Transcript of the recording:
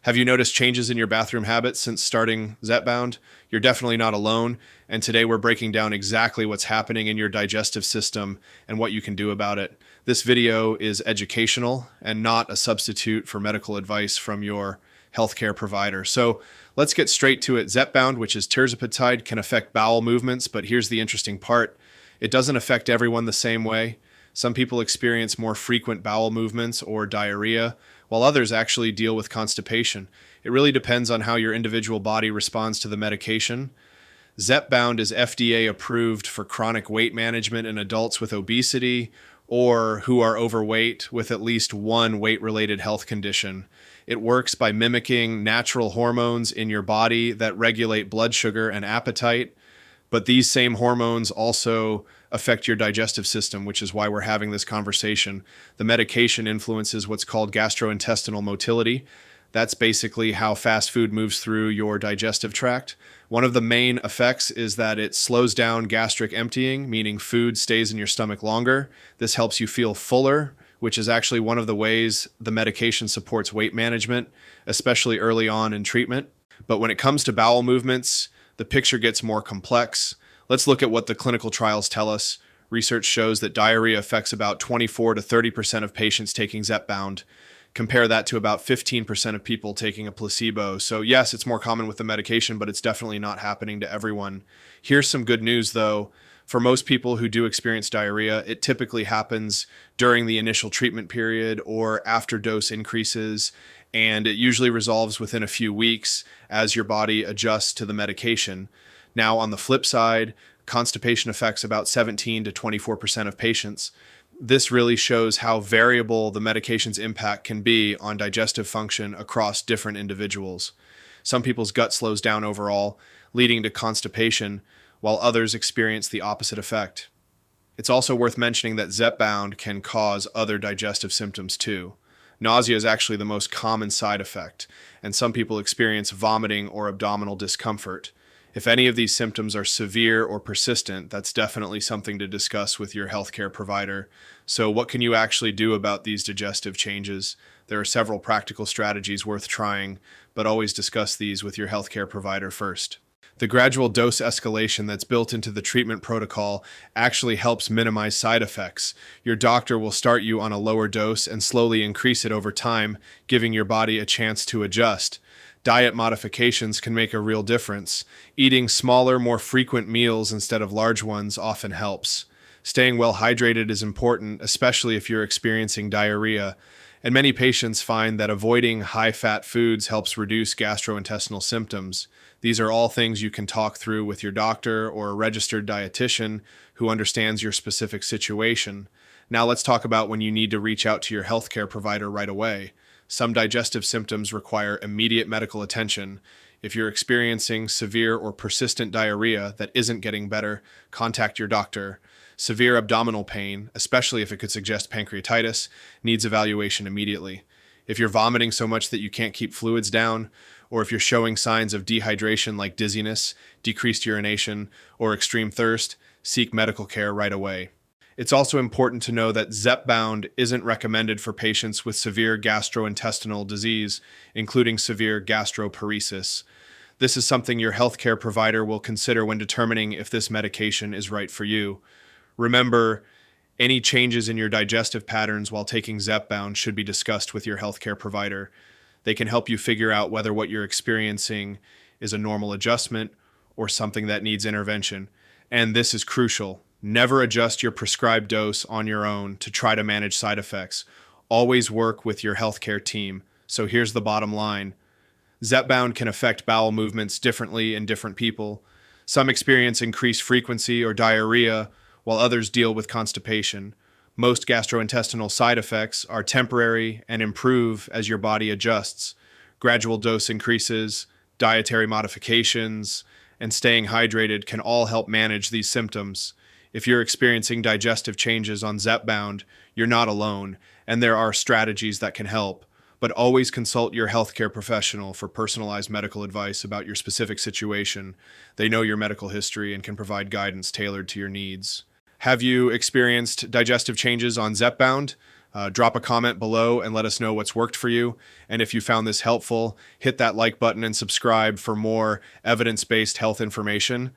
Have you noticed changes in your bathroom habits since starting Zepbound? You're definitely not alone, and today we're breaking down exactly what's happening in your digestive system and what you can do about it. This video is educational and not a substitute for medical advice from your healthcare provider. So let's get straight to it. Zepbound, which is tirzepatide, can affect bowel movements, but here's the interesting part. It doesn't affect everyone the same way. Some people experience more frequent bowel movements or diarrhea, while others actually deal with constipation. It really depends on how your individual body responds to the medication. Zepbound is FDA approved for chronic weight management in adults with obesity or who are overweight with at least one weight-related health condition. It works by mimicking natural hormones in your body that regulate blood sugar and appetite, but these same hormones also affect your digestive system, which is why we're having this conversation. The medication influences what's called gastrointestinal motility. That's basically how fast food moves through your digestive tract. One of the main effects is that it slows down gastric emptying, meaning food stays in your stomach longer. This helps you feel fuller, which is actually one of the ways the medication supports weight management, especially early on in treatment. But when it comes to bowel movements, the picture gets more complex. Let's look at what the clinical trials tell us. Research shows that diarrhea affects about 24 to 30% of patients taking Zepbound. Compare that to about 15% of people taking a placebo. So yes, it's more common with the medication, but it's definitely not happening to everyone. Here's some good news though. For most people who do experience diarrhea, it typically happens during the initial treatment period or after dose increases, and it usually resolves within a few weeks as your body adjusts to the medication. Now, on the flip side, constipation affects about 17 to 24% of patients. This really shows how variable the medication's impact can be on digestive function across different individuals. Some people's gut slows down overall, leading to constipation, while others experience the opposite effect. It's also worth mentioning that Zepbound can cause other digestive symptoms too. Nausea is actually the most common side effect, and some people experience vomiting or abdominal discomfort. If any of these symptoms are severe or persistent, that's definitely something to discuss with your healthcare provider. So what can you actually do about these digestive changes? There are several practical strategies worth trying, but always discuss these with your healthcare provider first. The gradual dose escalation that's built into the treatment protocol actually helps minimize side effects. Your doctor will start you on a lower dose and slowly increase it over time, giving your body a chance to adjust. Diet modifications can make a real difference. Eating smaller, more frequent meals instead of large ones often helps. Staying well hydrated is important, especially if you're experiencing diarrhea. And many patients find that avoiding high-fat foods helps reduce gastrointestinal symptoms. These are all things you can talk through with your doctor or a registered dietitian who understands your specific situation. Now let's talk about when you need to reach out to your healthcare provider right away. Some digestive symptoms require immediate medical attention. If you're experiencing severe or persistent diarrhea that isn't getting better, contact your doctor. Severe abdominal pain, especially if it could suggest pancreatitis, needs evaluation immediately. If you're vomiting so much that you can't keep fluids down, or if you're showing signs of dehydration like dizziness, decreased urination, or extreme thirst, seek medical care right away. It's also important to know that Zepbound isn't recommended for patients with severe gastrointestinal disease, including severe gastroparesis. This is something your healthcare provider will consider when determining if this medication is right for you. Remember, any changes in your digestive patterns while taking Zepbound should be discussed with your healthcare provider. They can help you figure out whether what you're experiencing is a normal adjustment or something that needs intervention. And this is crucial. Never adjust your prescribed dose on your own to try to manage side effects. Always work with your healthcare team. So here's the bottom line. Zepbound can affect bowel movements differently in different people. Some experience increased frequency or diarrhea, while others deal with constipation. Most gastrointestinal side effects are temporary and improve as your body adjusts. Gradual dose increases, dietary modifications, and staying hydrated can all help manage these symptoms. If you're experiencing digestive changes on Zepbound, you're not alone, and there are strategies that can help. But always consult your healthcare professional for personalized medical advice about your specific situation. They know your medical history and can provide guidance tailored to your needs. Have you experienced digestive changes on Zepbound? Drop a comment below and let us know what's worked for you. And if you found this helpful, hit that like button and subscribe for more evidence-based health information.